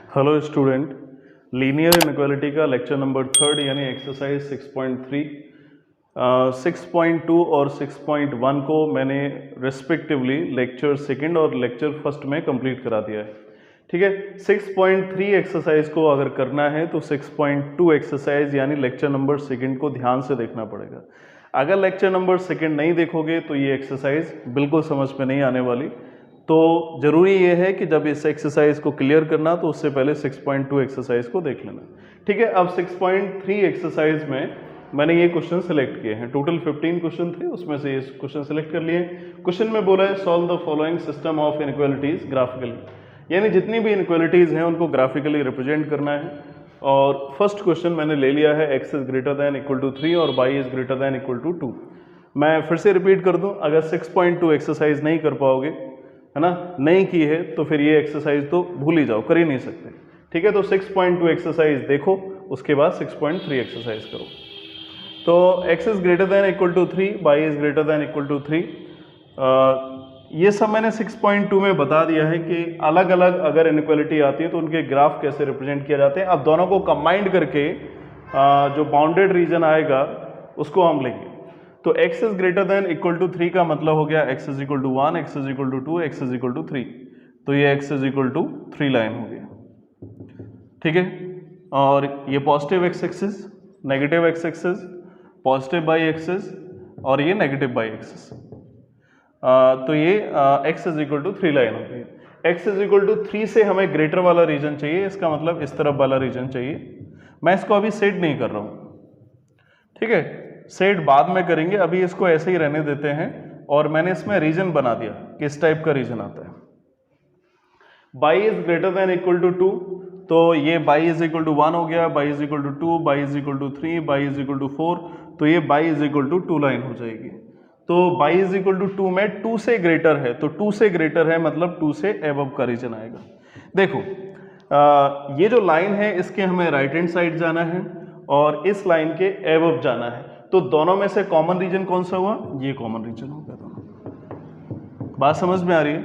Hello student, linear inequality का lecture number 3 यानी exercise 6.3, 6.2 और 6.1 को मैंने रेस्पेक्टिवली लेक्चर सेकंड और लेक्चर फर्स्ट में कंप्लीट करा दिया है। ठीक है, 6.3 एक्सरसाइज को अगर करना है तो 6.2 एक्सरसाइज यानी लेक्चर नंबर सेकंड को ध्यान से देखना पड़ेगा। अगर लेक्चर नंबर सेकंड नहीं देखोगे तो ये एक्सरसाइज बिल्कुल समझ में नहीं आने वाली। तो ज़रूरी ये है कि जब इस एक्सरसाइज को क्लियर करना तो उससे पहले 6.2 एक्सरसाइज को देख लेना। ठीक है, अब 6.3 एक्सरसाइज में मैंने ये क्वेश्चन सेलेक्ट किए हैं। टोटल 15 क्वेश्चन थे, उसमें से ये क्वेश्चन सेलेक्ट कर लिए। क्वेश्चन में बोला है solve the following system of inequalities graphically, यानी जितनी भी इनइक्वालिटीज़ हैं उनको ग्राफिकली रिप्रेजेंट करना है। और फर्स्ट क्वेश्चन मैंने ले लिया है x is greater than equal to 3 और y is greater than equal to 2। मैं फिर से रिपीट कर दूं, अगर 6.2 एक्सरसाइज नहीं कर पाओगे, है ना, नहीं की है तो फिर ये एक्सरसाइज तो भूल ही जाओ, कर ही नहीं सकते। ठीक है, तो 6.2 एक्सरसाइज देखो, उसके बाद 6.3 एक्सरसाइज करो। तो x is greater than equal to 3, y is greater than equal to 3। ये सब मैंने 6.2 में बता दिया है कि अलग अलग अगर इनइक्वालिटी आती है तो उनके ग्राफ कैसे रिप्रेजेंट किए जाते हैं। अब दोनों को कंबाइंड करके जो बाउंडेड रीजन आएगा उसको हम लेंगे। तो x is greater than equal to 3 का मतलब हो गया x is equal to 1, x is equal to 2, x is equal to 3। तो ये x is equal to 3 line हो गया। ठीक है, और ये positive x axis, negative x axis, positive y axis और ये नेगेटिव बाई एक्सिस। तो ये x is equal to 3 line हो गई। x इज इक्वल टू 3 से हमें ग्रेटर वाला रीजन चाहिए, इसका मतलब इस तरफ वाला रीजन चाहिए। मैं इसको अभी सेट नहीं कर रहा हूँ, ठीक है, सेट बाद में करेंगे, अभी इसको ऐसे ही रहने देते हैं। और मैंने इसमें रीजन बना दिया, किस टाइप का रीजन आता है। y is greater than equal to 2, तो ये y इज इक्वल टू 1 हो गया, y is equal to 2, y is equal to 3, y is equal to 4, तो ये y is equal to 2 line हो जाएगी। तो y इज इक्वल टू 2 में 2 से ग्रेटर है, तो 2 से ग्रेटर है मतलब 2 से एबव का रीजन आएगा। देखो ये जो लाइन है इसके हमें राइट हैंड साइड जाना है और इस लाइन के एबव जाना है। तो दोनों में से कॉमन रीजन कौन सा हुआ? ये कॉमन रीजन हो गया दोनों। बात समझ में आ रही है?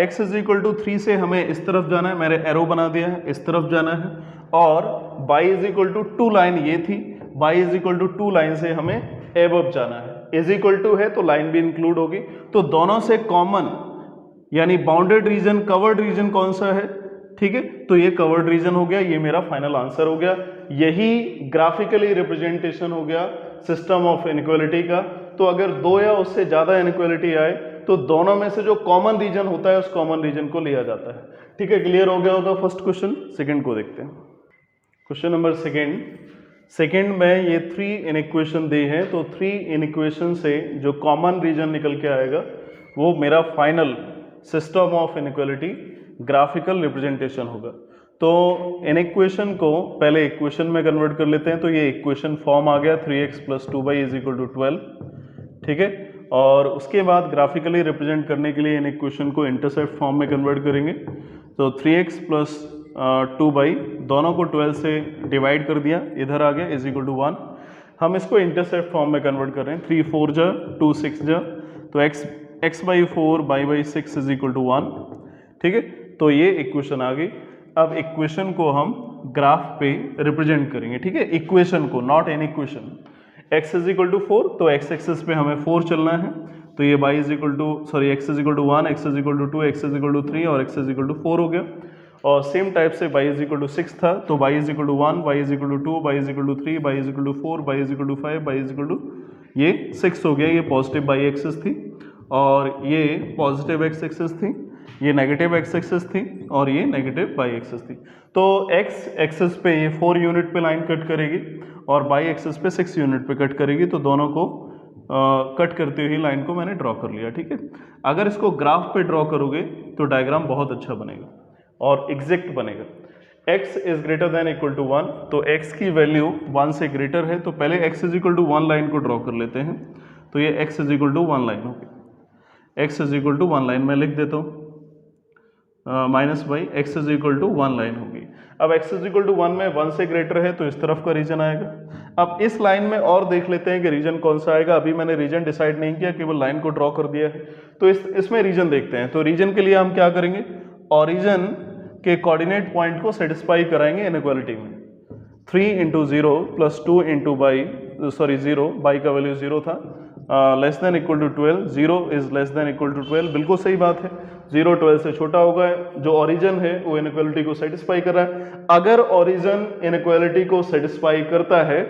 x इज इक्वल टू 3 से हमें इस तरफ जाना है, मैंने एरो बना दिया है, इस तरफ जाना है। और y is equal to 2 line ये थी, y is equal to 2 line से हमें एबव जाना है। इज इक्वल टू है तो लाइन भी इंक्लूड होगी। तो दोनों से कॉमन यानी बाउंडेड रीजन, कवर्ड रीजन कौन सा है? ठीक है, तो ये कवर्ड रीजन हो गया, ये मेरा फाइनल आंसर हो गया। यही ग्राफिकली रिप्रेजेंटेशन हो गया सिस्टम ऑफ इनइक्वालिटी का। तो अगर दो या उससे ज्यादा इनइक्वालिटी आए तो दोनों में से जो कॉमन रीजन होता है उस कॉमन रीजन को लिया जाता है। ठीक है, क्लियर हो गया होगा फर्स्ट क्वेश्चन। सेकंड को देखते हैं। क्वेश्चन नंबर सेकंड में ये 3 इनइक्वेशन दी है, तो 3 इनइक्वेशन से जो कॉमन रीजन निकल के आएगा वो मेरा final system of inequality graphical representation होगा। तो इनइक्वेशन को पहले इक्वेशन में कन्वर्ट कर लेते हैं। तो ये इक्वेशन फॉर्म आ गया 3x plus 2y is equal to 12। ठीक है, और उसके बाद ग्राफिकली रिप्रेजेंट करने के लिए इन इक्वेशन को इंटरसेप्ट फॉर्म में कन्वर्ट करेंगे। तो 3x प्लस 2y दोनों को 12 से डिवाइड कर दिया, इधर आ गया इज इक्वल टू 1। हम इसको इंटरसेप्ट फॉर्म में कन्वर्ट कर रहे हैं। 3 4 जा 2 6 जा, तो x by 4 by 6 is equal to 1। ठीक है, तो ये इक्वेशन आ गई। अब इक्वेशन को हम ग्राफ पे रिप्रेजेंट करेंगे। ठीक है, इक्वेशन को, not an equation. x is equal to 4, तो x एक्सिस पे हमें 4 चलना है। तो ये x is equal to 1, x is equal to 2, x is equal to 3 और x इज इक्वल टू 4 हो गया। और सेम टाइप से y इज इक्वल टू 6 था, तो y is equal to 1, y is equal to 2, y is equal to 3, y is equal to 4, y is equal to 5, y is equal to ये 6 हो गया। ये पॉजिटिव y एक्सिस थी और ये positive x axis थी, ये नेगेटिव x एक्सिस थी और ये नेगेटिव y एक्सिस थी। तो x एक्सिस पे ये 4 यूनिट पे लाइन कट करेगी और y एक्सिस पे 6 यूनिट पे कट करेगी। तो दोनों को कट करते हुए लाइन को मैंने ड्रॉ कर लिया। ठीक है, अगर इसको ग्राफ पे ड्रॉ करोगे तो डायग्राम बहुत अच्छा बनेगा और एग्जैक्ट बनेगा। x is greater than equal to 1, तो x की वैल्यू 1 से ग्रेटर है, तो पहले x is equal to 1 line को ड्रॉ कर लेते हैं। तो ये x is equal to 1 line होगी। x is equal to 1 line में लिख देता हूँ, minus by x is equal to 1 line होगी। अब x इज इक्वल टू 1 में 1 से ग्रेटर है तो इस तरफ का रीजन आएगा। अब इस लाइन में और देख लेते हैं कि रीजन कौन सा आएगा। अभी मैंने रीजन डिसाइड नहीं किया, केवल लाइन को ड्रॉ कर दिया है। तो इसमें रीजन देखते हैं। तो रीजन के लिए हम क्या करेंगे, ओरिजिन के कोऑर्डिनेट पॉइंट को सेटिस्फाई कराएंगे इनइक्वालिटी में। 3 into 0 plus 2 into y, sorry 0, y का वैल्यू 0 था, less than equal to 12, 0 is less than equal to 12, बिल्कुल सही बात है, 0 12 से छोटा होगा, जो ओरिजिन है वो इनइक्वालिटी को सेटिस्फाई कर रहा है। अगर ओरिजिन इनइक्वालिटी को सेटिस्फाई करता है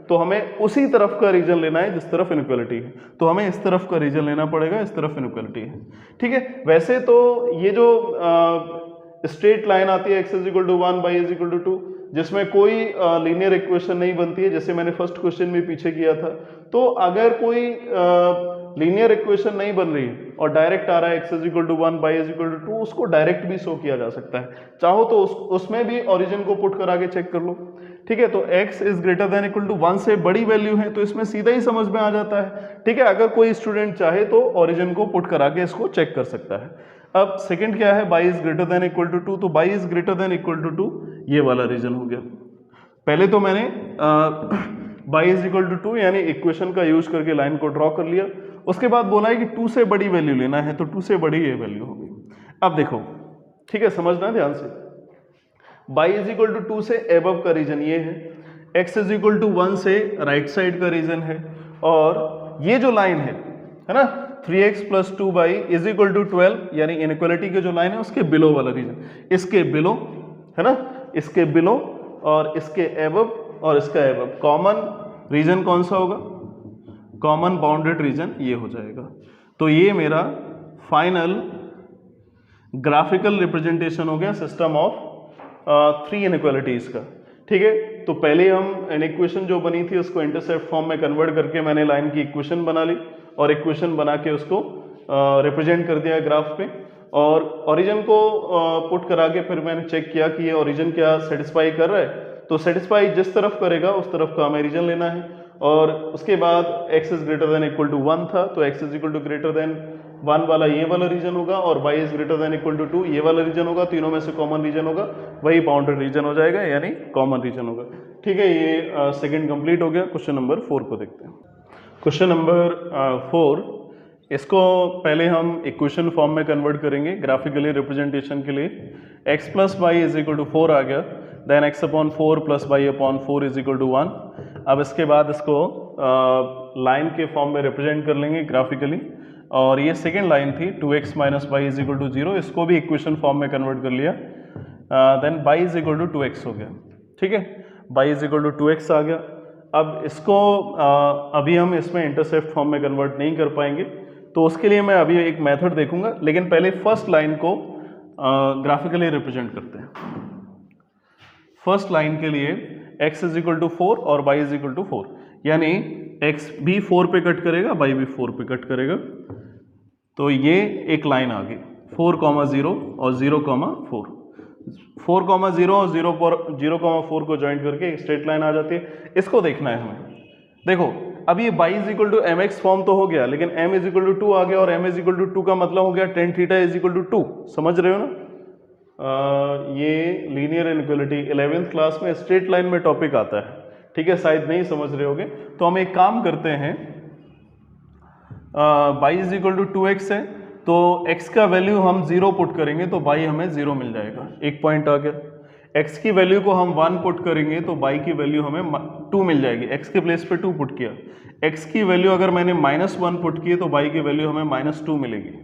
तो हमें उसी तरफ का रीजन लेना है जिस तरफ इनइक्वालिटी है, तो हमें इस तरफ का रीजन लेना पड़ेगा, इस तरफ इनइक्वालिटी है। ठीक है, वैसे तो ये जो स्ट्रेट लाइन आती है x is equal to 1 y is equal to 2, जिसमें कोई लीनियर इक्वेशन नहीं बनती है, जैसे मैंने फर्स्ट क्वेश्चन में पीछे किया था, तो अगर कोई लीनियर इक्वेशन नहीं बन रही है और डायरेक्ट आ रहा है x is equal to 1 y is equal to 2, उसको डायरेक्ट भी शो किया जा सकता है। चाहो तो उसमें भी ओरिजिन को पुट करा के चेक कर लो। ठीक है, तो x is greater than equal to 1 से बड़ी वैल्यू है तो इसमें सीधा ही समझ में आ जाता है। ठीक है, अगर कोई स्टूडेंट चाहे तो ओरिजिन को पुट करा के इसको चेक कर सकता है। अब सेकंड क्या है, y is greater than equal to 2, तो y is greater than equal to 2 ये वाला रीजन हो गया। पहले तो मैंने y इज इक्वल टू 2 यानी इक्वेशन का यूज करके लाइन को ड्रॉ कर लिया, उसके बाद बोला है कि 2 से बड़ी वैल्यू लेना है, तो 2 से बड़ी ये वैल्यू होगी। अब देखो, ठीक है, समझना ध्यान से, y इज इक्वल टू 2 से एबव का रीजन ये है, x इज इक्वल टू 1 से राइट साइड का रीजन है, और ये जो लाइन है ना 3x plus 2y is equal to 12 यानी इनइक्वालिटी की जो लाइन है उसके बिलो वाला रीजन, इसके बिलो है ना, इसके बिलो और इसके एबव और इसका एबव, कॉमन रीजन कौन सा होगा, कॉमन बाउंडेड रीजन ये हो जाएगा। तो ये मेरा फाइनल ग्राफिकल रिप्रेजेंटेशन हो गया सिस्टम ऑफ 3 इनइक्वालिटीज का। ठीक है, तो पहले हम एन इक्वेशन जो बनी थी उसको इंटरसेप्ट फॉर्म में कन्वर्ट करके मैंने लाइन की इक्वेशन बना ली और इक्वेशन बना के उसको रिप्रेजेंट कर दिया ग्राफ पे, और ओरिजिन को पुट करा के फिर मैंने चेक किया कि ये ओरिजिन क्या सेटिस्फाई कर रहा है, तो सेटिस्फाई जिस तरफ करेगा उस तरफ का हमें रीजन लेना है। और उसके बाद x is greater than equal to 1 था, तो x is equal to greater than 1 वाला ये वाला रीजन होगा, और y is greater than equal to 2 ये वाला रीजन होगा, तीनों में से कॉमन रीजन होगा, वही बाउंडेड रीजन हो जाएगा यानी कॉमन रीजन होगा। ठीक है, ये सेकंड कंप्लीट हो गया। क्वेश्चन नंबर 4 को देखते हैं। क्वेश्चन नंबर 4, इसको पहले हम इक्वेशन फॉर्म में कन्वर्ट करेंगे ग्राफिकली रिप्रेजेंटेशन के लिए। x plus y is equal to 4 आ गया, then x upon 4 plus y upon 4 is equal to 1। अब इसके बाद इसको लाइन के फॉर्म में रिप्रेजेंट कर लेंगे ग्राफिकली, और ये सेकेंड लाइन थी 2x minus y is equal to 0, इसको भी इक्वेशन फॉर्म में कन्वर्ट कर लिया, then y is equal to 2x हो गया। ठीक है, y is equal to 2x आ गया। अब इसको अभी हम इसमें इंटरसेप्ट फॉर्म में कन्वर्ट नहीं कर पाएंगे, तो उसके लिए मैं अभी एक मेथड देखूंगा, लेकिन पहले फर्स्ट लाइन को ग्राफिकली रिप्रेजेंट करते हैं। फर्स्ट लाइन के लिए x इज इक्वल टू 4 और y इज इक्वल टू 4, यानी x भी 4 पे कट करेगा, y भी 4 पे कट करेगा, तो ये एक लाइन आ गई 4,0 और 0,4, 4,0 और 0,4 को ज्वाइन करके एक स्ट्रेट लाइन आ जाती है। इसको देखना है हमें। देखो, अब ये y is equal to mx form तो हो गया, लेकिन m इज इक्वल टू 2 आ गया, और m इज इक्वल टू 2 का मतलब हो गया tan theta is equal to 2। समझ रहे हो ना? ये लीनियर इनइक्वालिटी 11th क्लास में स्ट्रेट लाइन में टॉपिक आता है। ठीक है, शायद नहीं समझ रहे होगे, तो हम एक काम करते हैं, y is equal to 2x है, तो x का वैल्यू हम 0 पुट करेंगे तो y हमें 0 मिल जाएगा, एक पॉइंट आ गया। x की वैल्यू को हम 1 पुट करेंगे तो y की वैल्यू हमें 2 मिल जाएगी, x के प्लेस पे 2 पुट किया। x की वैल्यू अगर मैंने -1 पुट की तो y की वैल्यू हमें -2 मिलेगी।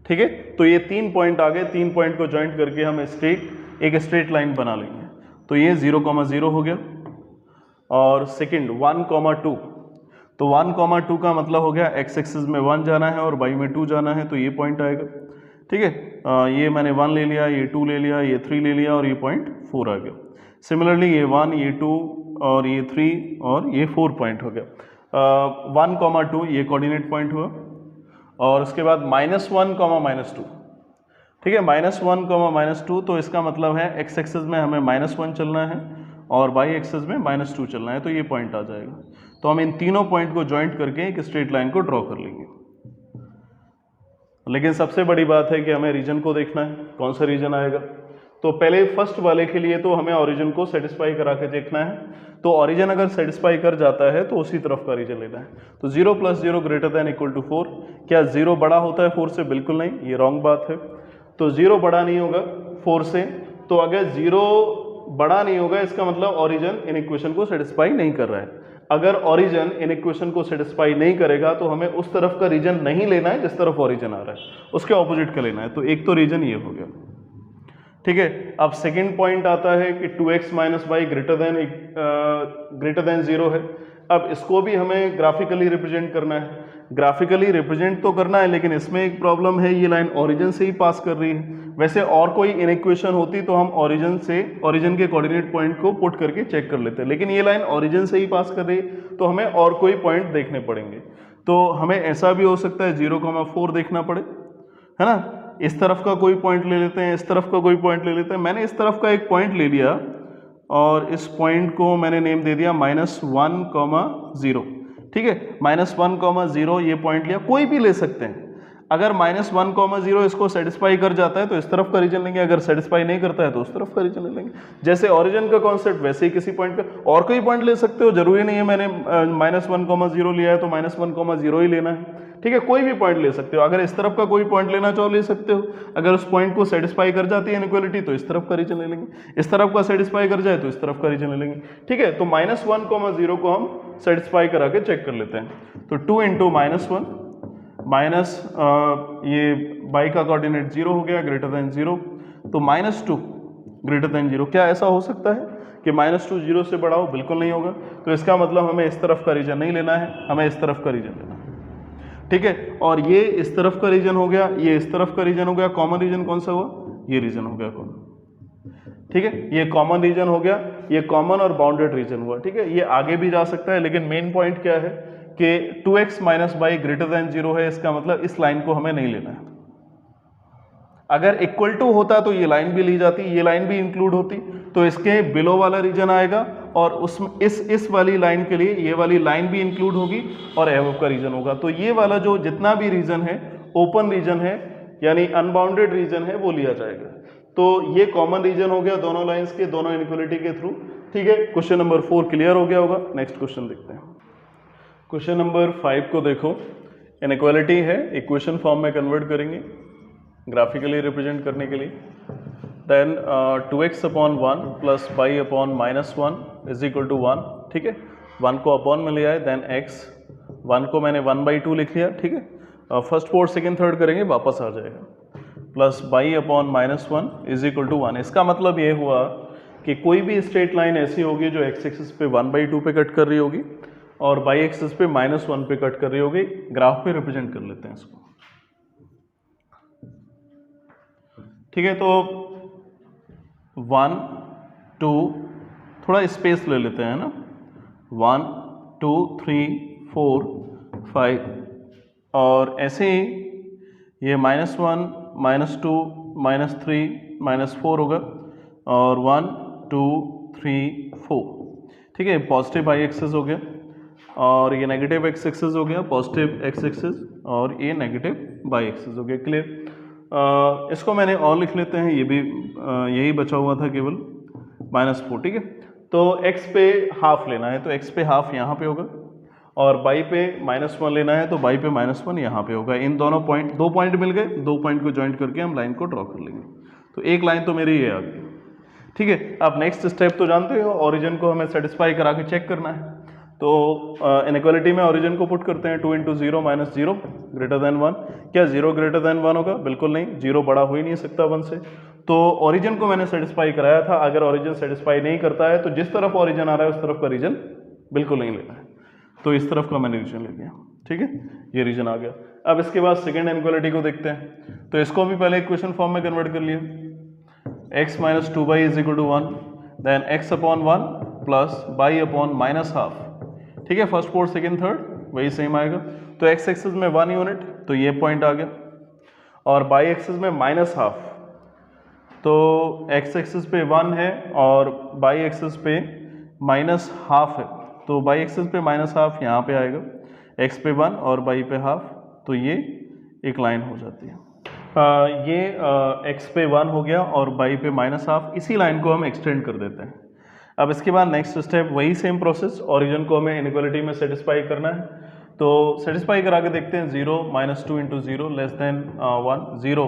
ठीक है, तो ये 3 पॉइंट आ गए, 3 पॉइंट को ज्वाइंट करके हम एक स्ट्रेट लाइन बना लेंगे। तो ये 0,0 हो गया, और सेकंड 1,2, तो 1,2 का मतलब हो गया x एक्सिस में 1 जाना है और y में 2 जाना है, तो ये पॉइंट आएगा। ठीक है, ये मैंने 1 ले लिया, ये 2 ले लिया, ये 3 ले लिया, और ये पॉइंट 4 आ गया। सिमिलरली ये 1, ये 2 और ये 3 और ये 4 पॉइंट हो गया। 1,2 ये कोऑर्डिनेट पॉइंट हुआ, और उसके बाद -1, -2। ठीक है, -1, -2, तो इसका मतलब है x एक्सिस में हमें -1 चलना है और y एक्सिस में -2 चलना है, तो ये पॉइंट आ जाएगा। तो हम इन तीनों पॉइंट को ज्वाइंट करके एक स्ट्रेट लाइन को ड्रॉ कर लेंगे। लेकिन सबसे बड़ी बात है कि हमें रीजन को देखना है, कौन सा रीजन आएगा। तो पहले फर्स्ट वाले के लिए तो हमें ओरिजिन को सेटिस्फाई करा के देखना है, तो ओरिजिन अगर सेटिस्फाई कर जाता है तो उसी तरफ का रीजन लेना है। तो 0 + 0 ग्रेटर देन इक्वल टू 4, क्या 0 बड़ा होता है 4 से? बिल्कुल नहीं, ये रॉन्ग बात है। तो 0 बड़ा नहीं होगा 4 से, तो अगर 0 बड़ा नहीं होगा इसका मतलब ओरिजिन इन इक्वेशन को सेटिस्फाई नहीं कर रहा है। अगर ओरिजिन इन इक्वेशन को सेटिस्फाई नहीं करेगा तो हमें उस तरफ का रीजन नहीं लेना है जिस तरफ ओरिजिन आ रहा है, उसके ऑपोजिट का लेना है। तो एक तो रीजन ये हो गया, ठीक है। अब सेकंड पॉइंट आता है कि 2x minus Y greater than 0 है। अब इसको भी हमें ग्राफिकली रिप्रेजेंट करना है। ग्राफिकली रिप्रेजेंट तो करना है, लेकिन इसमें एक प्रॉब्लम है, ये लाइन ओरिजिन से ही पास कर रही है। वैसे और कोई इनइक्वेशन होती तो हम ओरिजिन के कोऑर्डिनेट पॉइंट को पुट करके चेक कर लेते हैं, लेकिन ये लाइन ओरिजिन से ही पास कर रही है तो हमें और कोई पॉइंट देखने पड़ेंगे। तो हमें ऐसा भी हो सकता है 0,4 देखना पड़े, है ना। इस तरफ का कोई पॉइंट ले लेते हैं, इस तरफ का कोई पॉइंट ले लेते हैं। मैंने इस तरफ का एक पॉइंट ले लिया और इस पॉइंट को मैंने नेम दे दिया -1,0, ठीक है। -1,0 ये पॉइंट लिया, कोई भी ले सकते हैं। अगर -1,0 इसको सेटिस्फाई कर जाता है तो इस तरफ का रीजन लेंगे, अगर सेटिस्फाई नहीं करता है तो उस तरफ का रीजन ले लेंगे। जैसे ओरिजिन का कॉन्सेप्ट, वैसे ही किसी पॉइंट का और कोई पॉइंट ले सकते हो। जरूरी नहीं है मैंने -1,0 लिया है तो -1,0 ही लेना है, ठीक है। कोई भी पॉइंट ले सकते हो। अगर इस तरफ का कोई पॉइंट लेना चाहो ले सकते हो। अगर उस पॉइंट को सेटिस्फाई कर जाती है इनइक्वालिटी तो इस तरफ का रीजन ले लेंगे, इस तरफ का सेटिस्फाई कर जाए तो इस तरफ का रीजन ले लेंगे, ठीक है। तो -1,0 को हम सेटिस्फाई करा के चेक कर लेते हैं। तो 2 × -1 माइनस ये y का कोऑर्डिनेट 0 हो गया, ग्रेटर देन 0, तो -2 ग्रेटर देन 0। क्या ऐसा हो सकता है कि -2 0 से बड़ा हो? बिल्कुल नहीं होगा। तो इसका मतलब हमें इस तरफ का रीजन नहीं लेना है, हमें इस तरफ का रीजन लेना है, ठीक है। और ये इस तरफ का रीजन हो गया, ये इस तरफ का रीजन हो गया। कॉमन रीजन कौन सा हुआ? ये रीजन हो गया कॉमन, ठीक है। ये कॉमन रीजन हो गया, ये कॉमन और बाउंडेड रीजन हुआ, ठीक है। ये आगे भी जा सकता है, लेकिन मेन पॉइंट क्या है कि 2x minus Y greater than 0 है। इसका मतलब इस लाइन को हमें नहीं लेना है। अगर इक्वल टू होता तो ये लाइन भी ली जाती, ये लाइन भी इंक्लूड होती, तो इसके बिलो वाला रीजन आएगा और उसमें इस वाली लाइन के लिए ये वाली लाइन भी इंक्लूड होगी और एबव का रीजन होगा। तो ये वाला जो जितना भी रीजन है ओपन रीजन है, यानी अनबाउंडेड रीजन है, वो लिया जाएगा। तो ये कॉमन रीजन हो गया दोनों लाइंस के, दोनों इनइक्वालिटी के थ्रू, ठीक है। क्वेश्चन नंबर 4 क्लियर हो गया होगा। नेक्स्ट क्वेश्चन देखते हैं। क्वेश्चन नंबर 5 को देखो, इनइक्वालिटी है, इक्वेशन फॉर्म में कन्वर्ट करेंगे ग्राफिकली रिप्रेजेंट करने के लिए। Then 2x/1 plus y/-1 is equal to 1, ठीक है। 1 को अपॉन में लिया है, देन x 1 को मैंने 1/2 लिख लिया, ठीक है। फर्स्ट फोर्थ सेकंड थर्ड करेंगे वापस आ जाएगा, plus y/-1 is equal to 1। इसका मतलब ये हुआ कि कोई भी स्ट्रेट लाइन ऐसी होगी जो x एक्सिस पे 1/2 पे कट कर रही होगी और y एक्सिस पे -1 पे कट कर रही होगी। ग्राफ पे रिप्रेजेंट कर लेते हैं इसको, ठीक है। तो 1 2 थोड़ा स्पेस ले लेते हैं ना, 1 2 3 4 5 और ऐसे ही ये -1 -2 -3 -4 होगा और 1 2 3 4, ठीक है। पॉजिटिव y एक्सिस हो गया और ये नेगेटिव x एक्सिस हो गया, पॉजिटिव x एक्सिस, और ये नेगेटिव y एक्सिस हो गया। क्लियर। इसको मैंने और लिख लेते हैं, ये भी यही बचा हुआ था केवल -4, ठीक है। तो x पे हाफ लेना है तो x पे हाफ यहाँ पे होगा और y पे -1 लेना है तो y पे -1 यहाँ पे होगा। इन दोनों पॉइंट, 2 पॉइंट मिल गए, 2 पॉइंट को ज्वाइंट करके हम लाइन को ड्रॉ कर लेंगे। तो एक लाइन तो मेरी ये आ गई, ठीक है। अब नेक्स्ट स्टेप तो जानते हो, ओरिजिन को हमें सेटिस्फाई करा के चेक करना है। तो इनइक्वालिटी में ओरिजिन को पुट करते हैं, 2 × 0 - 0 ग्रेटर देन 1। क्या 0 ग्रेटर देन 1 होगा? बिल्कुल नहीं, 0 बड़ा हो ही नहीं सकता 1 से। तो ओरिजिन को मैंने सेटिस्फाई कराया था। अगर ओरिजिन सेटिस्फाई नहीं करता है तो जिस तरफ ओरिजिन आ रहा है उस तरफ का रीजन बिल्कुल नहीं लेना है। तो इस तरफ का मैंने रीजन ले लिया, ठीक है। ये रीजन आ गया। अब इसके बाद सेकेंड इनइक्वालिटी को देखते हैं। तो इसको भी पहले इक्वेशन फॉर्म में कन्वर्ट कर लिया, x - 2y is equal to 1, then x/1 plus y/-1/2, ठीक है। फर्स्ट फोर्थ सेकंड थर्ड वही सेम आएगा। तो x एक्सिस में 1 यूनिट, तो ये पॉइंट आ गया, और y एक्सिस में -1/2, तो x एक्सिस पे 1 है और y एक्सिस पे -1/2 है, तो y एक्सिस पे -1/2 यहाँ पे आएगा, x पे 1 और y पे 1/2, तो ये एक लाइन हो जाती है। ये x पे 1 हो गया और y पे -1/2, इसी लाइन को हम एक्सटेंड कर देते हैं। अब इसके बाद नेक्स्ट स्टेप वही सेम प्रोसेस, ओरिजिन को हमें इनइक्वालिटी में सेटिस्फाई करना है। तो सेटिस्फाई करा के देखते हैं। 0 - 2 × 0 < 1 0,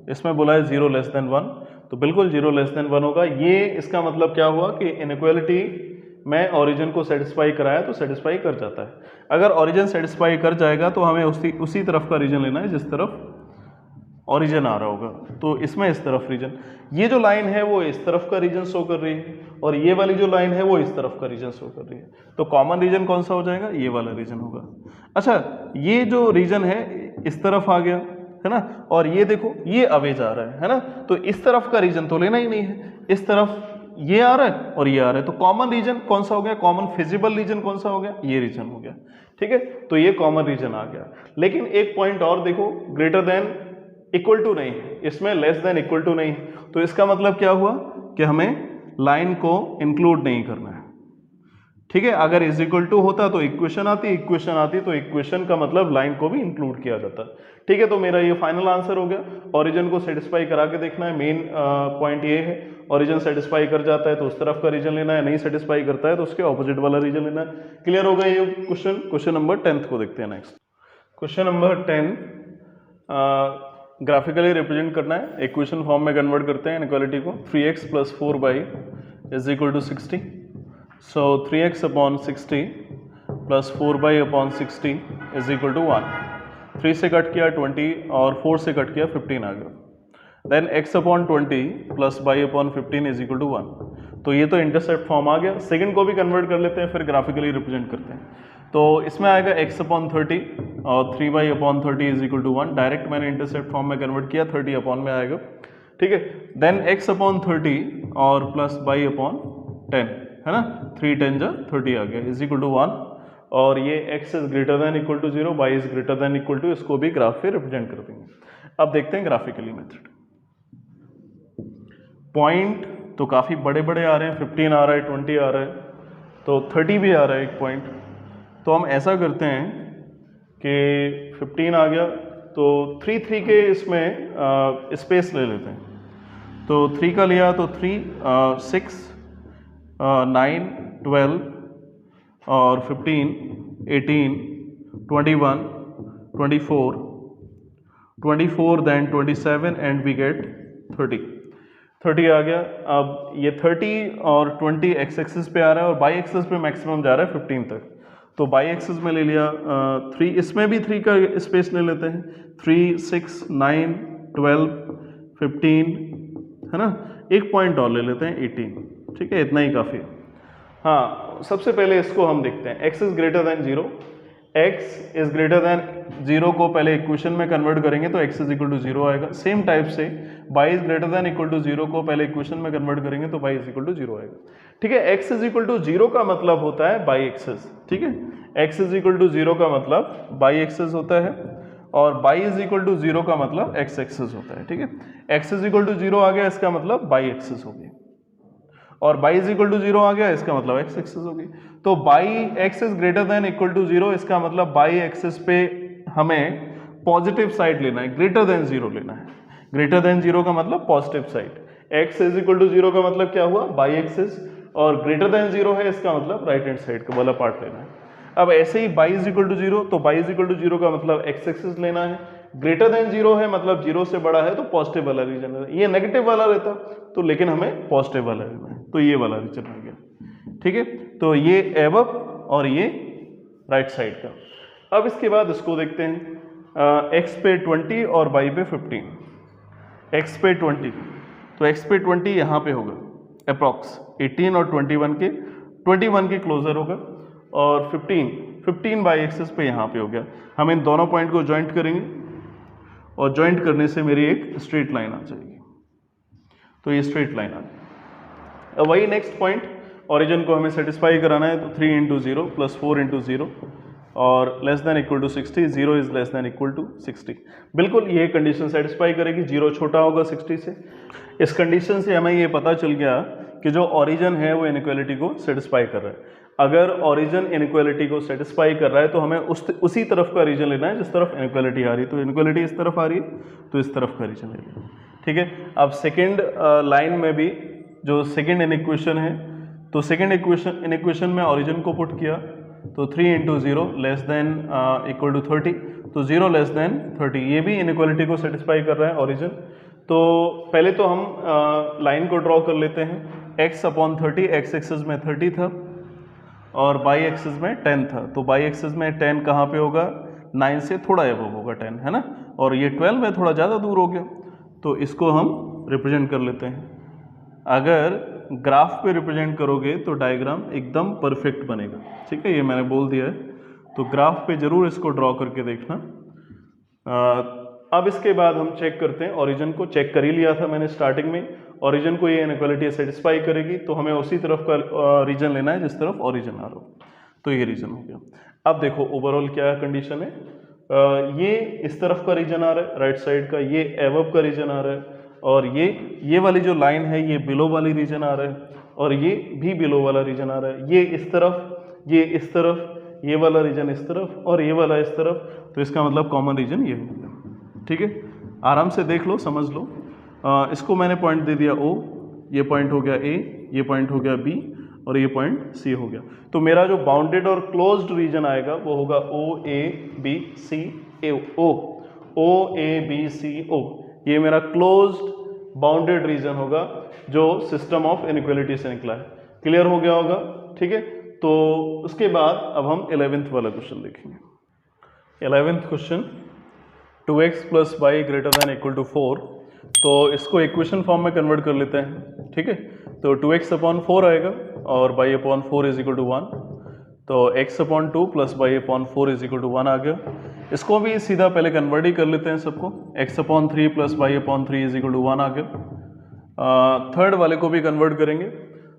इसमें बोला है 0 < 1, तो बिल्कुल 0 लेस देन 1 होगा। ये इसका मतलब क्या हुआ कि इनइक्वालिटी में ओरिजिन को सेटिस्फाई कराया तो सेटिस्फाई कर जाता है। अगर ओरिजिन सेटिस्फाई कर जाएगा तो हमें उसी तरफ का रीजन लेना है जिस तरफ ओरिजिन आ रहा होगा। तो इसमें इस तरफ रीजन, ये जो लाइन है वो इस तरफ का रीजन शो कर रही है और ये वाली जो लाइन है वो इस तरफ का रीजन शो कर रही है। तो कॉमन रीजन कौन सा हो जाएगा? ये वाला रीजन होगा। अच्छा, ये जो रीजन है इस तरफ आ गया है ना, और ये देखो ये अवे जा रहा है ना, तो इस तरफ का रीजन तो लेना ही नहीं है, इस तरफ ये आ रहा है और ये आ रहा है। तो कॉमन रीजन कौन सा हो गया? कॉमन फिजिबल रीजन कौन सा हो गया? ये रीजन हो गया। ठीक है, तो ये कॉमन रीजन आ गया। लेकिन एक पॉइंट और देखो, ग्रेटर देन इक्वल टू नहीं है, इसमें लेस देन इक्वल टू नहीं है। तो इसका मतलब क्या हुआ कि हमें लाइन को इंक्लूड नहीं करना है। ठीक है, अगर इज इक्वल टू होता तो इक्वेशन आती, इक्वेशन आती तो इक्वेशन का मतलब लाइन को भी इंक्लूड किया जाता। ठीक है, तो मेरा ये फाइनल आंसर हो गया। ओरिजिन को सेटिस्फाई करा के देखना है, मेन पॉइंट ये है। ओरिजिन सेटिस्फाई कर जाता है तो उस तरफ का रीजन लेना है, नहीं सेटिस्फाई करता है तो उसके ऑपोजिट वाला रीजन लेना है। क्लियर होगा ये क्वेश्चन। क्वेश्चन नंबर 10 को देखते हैं next. Question number 10 graphically represent करना है, इक्वेशन फॉर्म में कन्वर्ट करते हैं इनइक्वालिटी को। 3x + 4y = 60। सो 3x अपॉन 60 + 4y अपॉन 60 = 1। 3 से कट किया 20 और 4 से कट किया 15 आ गया। Then x upon 20 + y upon 15 = 1। तो ये तो इंटरसेप्ट फॉर्म आ गया। सेकंड को भी कन्वर्ट कर लेते हैं, फिर ग्राफिकली रिप्रेजेंट करते हैं। तो इसमें आएगा x अपॉन 30 और 3y अपॉन 30 = 1। डायरेक्ट मैंने इंटरसेप्ट फॉर्म में कन्वर्ट किया, 30 अपॉन में आएगा। ठीक है, देन x अपॉन 30 और प्लस y अपॉन 10 है ना, 3 10 जा 30 आ गया = 1। और ये x is greater than equal to 0, y is greater than equal to, इसको भी ग्राफ पे रिप्रेजेंट कर देंगे। अब देखते हैं ग्राफिकली मेथड। पॉइंट तो काफ़ी बड़े बड़े आ रहे हैं, 15 आ रहा है, 20 आ रहा है, तो 30 भी आ रहा है एक पॉइंट। तो हम ऐसा करते हैं कि 15 आ गया तो 3 3 के इसमें स्पेस ले लेते हैं। तो 3 का लिया तो 3 6 9 12 और 15 18 21 24 24 देन 27 एंड वी गेट 30 आ गया। अब ये 30 और 20 एक्स एक्सिस पे आ रहा है और बाई एक्सिस पे मैक्सिमम जा रहा है 15 तक। तो बाई एक्सिस में ले लिया 3, इसमें भी 3 का स्पेस ले लेते हैं। 3 6 9 12 15 है ना, एक पॉइंट और ले लेते हैं 18। ठीक है, इतना ही काफ़ी है। हाँ, सबसे पहले इसको हम देखते हैं, x is greater then 0। x is greater then 0 को पहले इक्वेशन में कन्वर्ट करेंगे तो x = 0 आएगा। सेम टाइप से y is greater than equal to 0 को पहले इक्वेशन में कन्वर्ट करेंगे तो y = 0 आएगा। ठीक है, x = 0 का मतलब होता है बाई एक्सिस। ठीक है, x = 0 का मतलब बाई एक्सिस होता है और y = 0 का मतलब x एक्सिस होता है। ठीक है, x = 0 आ गया, इसका मतलब बाई एक्सिस होगी, और y = 0 आ गया, इसका मतलब x एक्सिस होगी। तो by x is greater than equal to 0, इसका मतलब बाई एक्सिस पे हमें पॉजिटिव साइड लेना है, ग्रेटर देन 0 लेना है। ग्रेटर देन 0 का मतलब पॉजिटिव साइड। x = 0 का मतलब क्या हुआ? बाई एक्सिस, और ग्रेटर देन 0 है, इसका मतलब राइट हैंड साइड का वाला पार्ट लेना है। अब ऐसे ही y = 0, तो y = 0 का मतलब x एक्सिस लेना है। ग्रेटर देन 0 है मतलब 0 से बड़ा है तो पॉजिटिव वाला रीजन है। ये नेगेटिव वाला रहता तो, लेकिन हमें पॉजिटिव वाला लेना है, तो ये वाला रीजन आ गया। ठीक है, तो ये एबव और ये राइट साइड का। अब इसके बाद इसको देखते हैं, x पे 20 और y पे 15। x पे 20, तो x पे 20 यहाँ पे होगा अप्रॉक्स 18 और 21 के क्लोजर होगा, और 15 बाई एक्सिस पे यहाँ पे हो गया। हम इन दोनों पॉइंट को ज्वाइंट करेंगे और ज्वाइंट करने से मेरी एक स्ट्रेट लाइन आ जाएगी। तो ये स्ट्रेट लाइन आ गई। अब वही नेक्स्ट पॉइंट, ओरिजिन को हमें सेटिस्फाई कराना है, तो 3 × 0 + 4 × 0 और less than equal to 60, 0 is less than equal to 60। बिल्कुल ये कंडीशन सेटिस्फाई करेगी, 0 छोटा होगा 60 से। इस कंडीशन से हमें ये पता चल गया कि जो ओरिजिन है वो इनइक्वालिटी को सेटिस्फाई कर रहा है। अगर ओरिजिन इनइक्वालिटी को सेटिस्फाई कर रहा है तो हमें उसी तरफ का रीजन लेना है जिस तरफ इनइक्वालिटी आ रही है। तो इनइक्वालिटी इस तरफ आ रही है तो इस तरफ का रीजन ले लेना। ठीक है, अब सेकेंड लाइन में भी जो सेकेंड इनइक्वेशन है, तो सेकेंड इनइक्वेशन में ओरिजिन को पुट किया, तो 3 × 0 लेस देन इक्वल टू 30, तो 0 लेस देन 30, ये भी इनइक्वालिटी को सेटिस्फाई कर रहा है ओरिजिन। तो पहले तो हम लाइन को ड्रॉ कर लेते हैं। x/30 x एक्सिस में 30 था और y एक्सिस में 10 था। तो y एक्सिस में 10 कहाँ पे होगा, 9 से थोड़ा एबव होगा 10, है ना, और ये 12 है, थोड़ा ज़्यादा दूर हो गया, तो इसको हम रिप्रेजेंट कर लेते हैं। अगर ग्राफ पे रिप्रेजेंट करोगे तो डायग्राम एकदम परफेक्ट बनेगा, ठीक है, ये मैंने बोल दिया है। तो ग्राफ पे ज़रूर इसको ड्रॉ करके देखना। अब इसके बाद हम चेक करते हैं, ओरिजिन को चेक कर ही लिया था मैंने स्टार्टिंग में। ओरिजिन को ये इनइक्वालिटी सेटिस्फाई करेगी, तो हमें उसी तरफ का रीजन लेना है जिस तरफ ओरिजिन आ रहा हो। तो ये रीजन हो गया। अब देखो ओवरऑल क्या कंडीशन है, ये इस तरफ का रीजन आ रहा है राइट साइड का, ये एबव का रीजन आ रहा है, और ये वाली जो लाइन है ये बिलो वाली रीजन आ रहा है, और ये भी बिलो वाला रीजन आ रहा है। ये इस तरफ, ये इस तरफ, ये वाला रीजन इस तरफ, और ये वाला इस तरफ। तो इसका मतलब कॉमन रीजन ये हो गया, ठीक है। आराम से देख लो, समझ लो। इसको मैंने पॉइंट दे दिया O, ये पॉइंट हो गया A, ये पॉइंट हो गया B, और ये पॉइंट C हो गया। तो मेरा जो बाउंडेड और क्लोज्ड रीजन आएगा वो होगा OABCO, OABCO। ये मेरा क्लोज्ड बाउंडेड रीजन होगा जो सिस्टम ऑफ इनइक्वालिटी से निकला है। क्लियर हो गया होगा, ठीक है। तो उसके बाद अब हम 11th वाला क्वेश्चन देखेंगे। 11th question, 2x + y ≥ 4। तो इसको इक्वेशन फॉर्म में कन्वर्ट कर लेते हैं, ठीक है। तो 2x/4 आएगा और y/4 = 1। तो x/2 + y/4 = 1 आ गया। इसको भी सीधा पहले कन्वर्ट ही कर लेते हैं सबको। x/3 + y/3 = 1 आ गया। थर्ड वाले को भी कन्वर्ट करेंगे,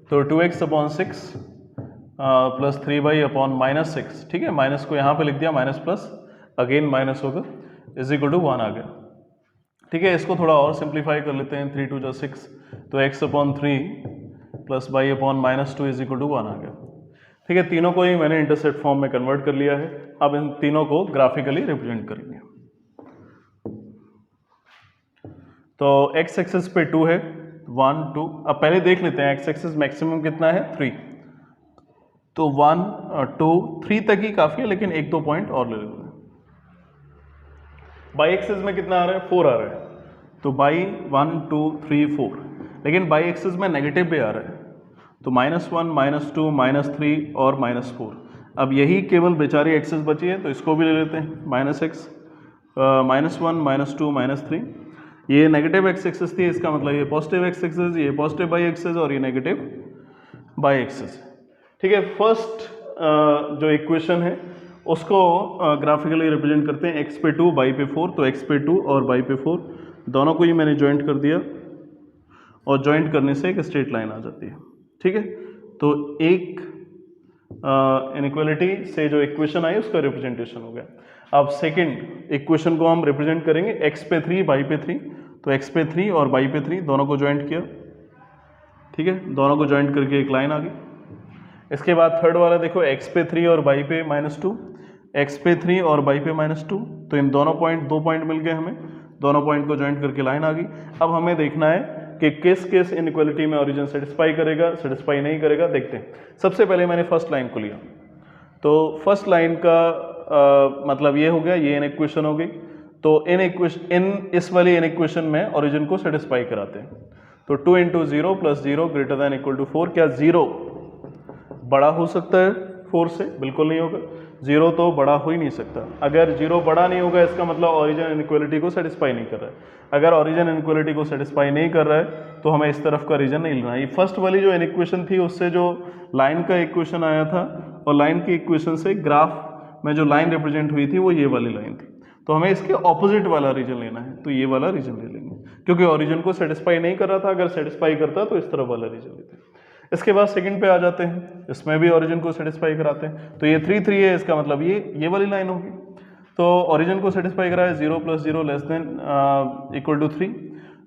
तो 2x/6 + 3y/-6, ठीक है, माइनस को यहाँ पे लिख दिया, माइनस प्लस अगेन माइनस होगा, = 1 आ गया, ठीक है। इसको थोड़ा और सिंप्लीफाई कर लेते हैं, 3 × 2 = 6, तो x/3 + y/-2 = 1 आ गया, ठीक है। तीनों को ही मैंने इंटरसेप्ट फॉर्म में कन्वर्ट कर लिया है। अब इन तीनों को ग्राफिकली रिप्रेजेंट करेंगे। तो x एक्सिस पे 2 है, 1 2। अब पहले देख लेते हैं x एक्सिस मैक्सिमम कितना है, 3। तो 1 2 3 तक ही काफ़ी है, लेकिन 1-2 पॉइंट और ले लेते हैं। बाई एक्सिस में कितना आ रहा है, 4 आ रहा है। तो बाई 1 2 3 4, लेकिन बाई एक्सिस में नेगेटिव भी आ रहा है, तो -1 -2 -3 और -4। अब यही केवल बेचारी एक्सिस बची है, तो इसको भी ले लेते हैं, -x -1 -2 -3। ये नेगेटिव x एक्सिस थी, इसका मतलब ये पॉजिटिव x एक्सिस, ये पॉजिटिव बाई एक्सिस और ये नेगेटिव बाई एक्सिस, ठीक है। फर्स्ट जो इक्वेशन है उसको ग्राफिकली रिप्रेजेंट करते हैं, x पे 2 y पे 4। तो x पे 2 और y पे 4 दोनों को ही मैंने ज्वाइंट कर दिया, और ज्वाइंट करने से एक स्ट्रेट लाइन आ जाती है, ठीक है। तो एक इनइक्वालिटी से जो इक्वेशन आई उसका रिप्रेजेंटेशन हो गया। अब सेकंड इक्वेशन को हम रिप्रेजेंट करेंगे, x पे 3 y पे 3। तो x पे 3 और y पे 3 दोनों को ज्वाइंट किया, ठीक है, दोनों को ज्वाइंट करके एक लाइन आ गई। इसके बाद थर्ड वाला देखो, x पे 3 और y पे -2, x पे 3 और y पे -2। तो इन दोनों पॉइंट, 2 पॉइंट मिल गए हमें, दोनों पॉइंट को ज्वाइंट करके लाइन आ गई। अब हमें देखना है कि किस इनइक्वालिटी में ओरिजिन सेटिस्फाई करेगा, सेटिस्फाई नहीं करेगा, देखते हैं। सबसे पहले मैंने फर्स्ट लाइन को लिया, तो फर्स्ट लाइन का मतलब ये हो गया, ये इनइक्वेशन हो गई। तो इस वाली इनइक्वेशन में ओरिजिन को सेटिस्फाई कराते हैं। तो 2 × 0 + 0 > 4। क्या 0 बड़ा हो सकता है 4 से? बिल्कुल नहीं होगा, 0 तो बड़ा हो ही नहीं सकता। अगर 0 बड़ा नहीं होगा, इसका मतलब ओरिजिन इनइक्वालिटी को सेटिस्फाई नहीं कर रहा है। अगर ओरिजिन इनइक्वालिटी को सेटिस्फाई नहीं कर रहा है तो हमें इस तरफ का रीजन नहीं लेना है। ये फर्स्ट वाली जो इनइक्वेशन थी उससे जो लाइन का इक्वेशन आया था, और लाइन की इक्वेशन से ग्राफ में जो लाइन रिप्रेजेंट हुई थी वो ये वाली लाइन थी। तो हमें इसके ऑपोजिट वाला रीजन लेना है, तो ये वाला रीजन ले लेंगे, क्योंकि ओरिजिन को सेटिस्फाई नहीं कर रहा था। अगर सेटिस्फाई करता तो इस तरफ वाला रीजन लेते हैं। इसके बाद सेकंड पे आ जाते हैं, इसमें भी ओरिजिन को सेटिस्फाई कराते हैं। तो ये 3 3 है, इसका मतलब ये वाली लाइन होगी। तो ओरिजिन को सेटिस्फाई कराए, 0 + 0 ≤ 3।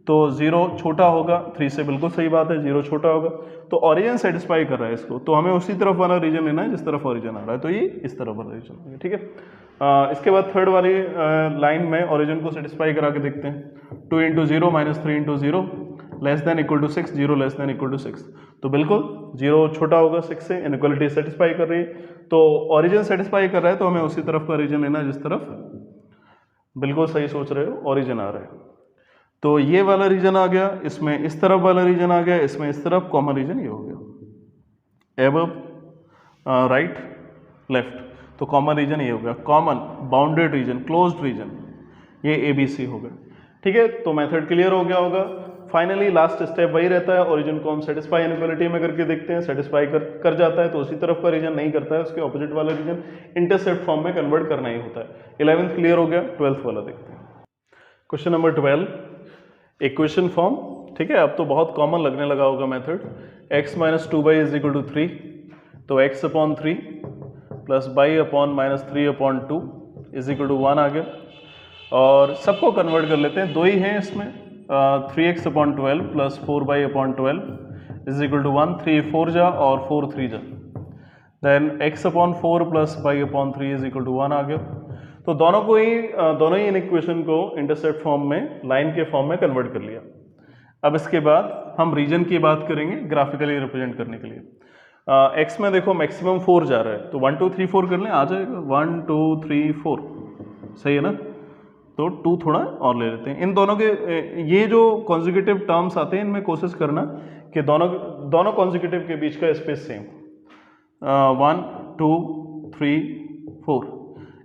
तो 0 छोटा होगा 3 से, बिल्कुल सही बात है, 0 छोटा होगा। तो ओरिजिन सेटिस्फाई कर रहा है इसको, तो हमें उसी तरफ वाला रीजन लेना है जिस तरफ ओरिजिन आ रहा है। तो ये इस तरफ वाला रीजन, ठीक है। इसके बाद थर्ड वाली लाइन में ओरिजिन को सेटिस्फाई करा के देखते हैं। 2 × 0 - 3 × 0 < 6, 0 < 6। तो बिल्कुल 0 छोटा होगा 6 से, इनइक्वालिटी सेटिस्फाई कर रही है। तो ओरिजिन सेटिस्फाई कर रहा है, तो हमें उसी तरफ का रीजन लेना है जिस तरफ, बिल्कुल सही सोच रहे हो, ओरिजिन आ रहा है। तो ये वाला रीजन आ गया, इसमें इस तरफ वाला रीजन आ गया, इसमें इस तरफ, कॉमन रीजन ये हो गया, एबव, राइट, लेफ्ट। तो कॉमन रीजन ये हो गया, common bounded region, closed region, ये ABC हो गया। ठीक है, तो मेथड क्लियर हो गया होगा। फाइनली लास्ट स्टेप वही रहता है, ओरिजिन को हम सेटिस्फाई इनइक्वालिटी में करके देखते हैं, सेटिस्फाई कर जाता है तो उसी तरफ का रीजन, नहीं करता है उसके ऑपोजिट वाला रीजन इंटरसेप्ट फॉर्म में कन्वर्ट करना ही होता है। 11th क्लियर हो गया, 12th वाला देखते हैं। Question number 12, equation form. ठीक है, अब तो बहुत कॉमन लगने लगा होगा मेथड। x - 2y = 3, तो x/3 प्लस y/-3/2 = 1 आ गया। और सबको कन्वर्ट कर लेते हैं, दो ही हैं इसमें, 3x/12 प्लस 4y/12 = 1, 3 4 जा और 4 3 जा, देन x/4 प्लस y/3 = 1 आ गया। तो दोनों ही इन इक्वेशन को इंटरसेप्ट फॉर्म में, लाइन के फॉर्म में कन्वर्ट कर लिया। अब इसके बाद हम रीजन की बात करेंगे ग्राफिकली रिप्रेजेंट करने के लिए। x में देखो मैक्सिमम 4 जा रहा है, तो 1 2 3 4 कर लें, आ जाएगा 1 2 3 4, सही है ना। तो 2 थोड़ा और ले लेते हैं। इन दोनों के ये जो कॉन्जिक्यूटिव टर्म्स आते हैं इनमें कोशिश करना कि दोनों कॉन्जिक्यूटिव के बीच का स्पेस सेम, 1 2 3 4।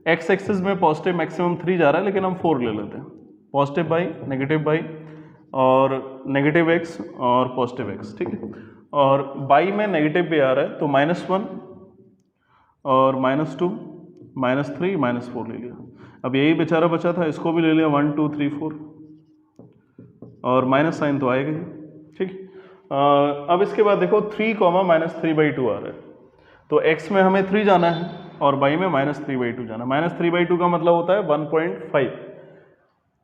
एक्स एक्सिस में पॉजिटिव मैक्सिमम 3 जा रहा है, लेकिन हम 4 ले लेते हैं, पॉजिटिव बाई नेगेटिव बाई और नेगेटिव x और पॉजिटिव x। ठीक है, और बाई में नेगेटिव भी आ रहा है, तो -1 और -2 -3 -4 ले लिया। अब यही बेचारा बचा था, इसको भी ले लिया 1 2 3 4, और माइनस साइन तो आएगा ही। ठीक, अब इसके बाद देखो 3, -3/2 आ रहा है, तो x में हमें 3 जाना है और y में -3/2 जाना। -3/2 का मतलब होता है 1.5,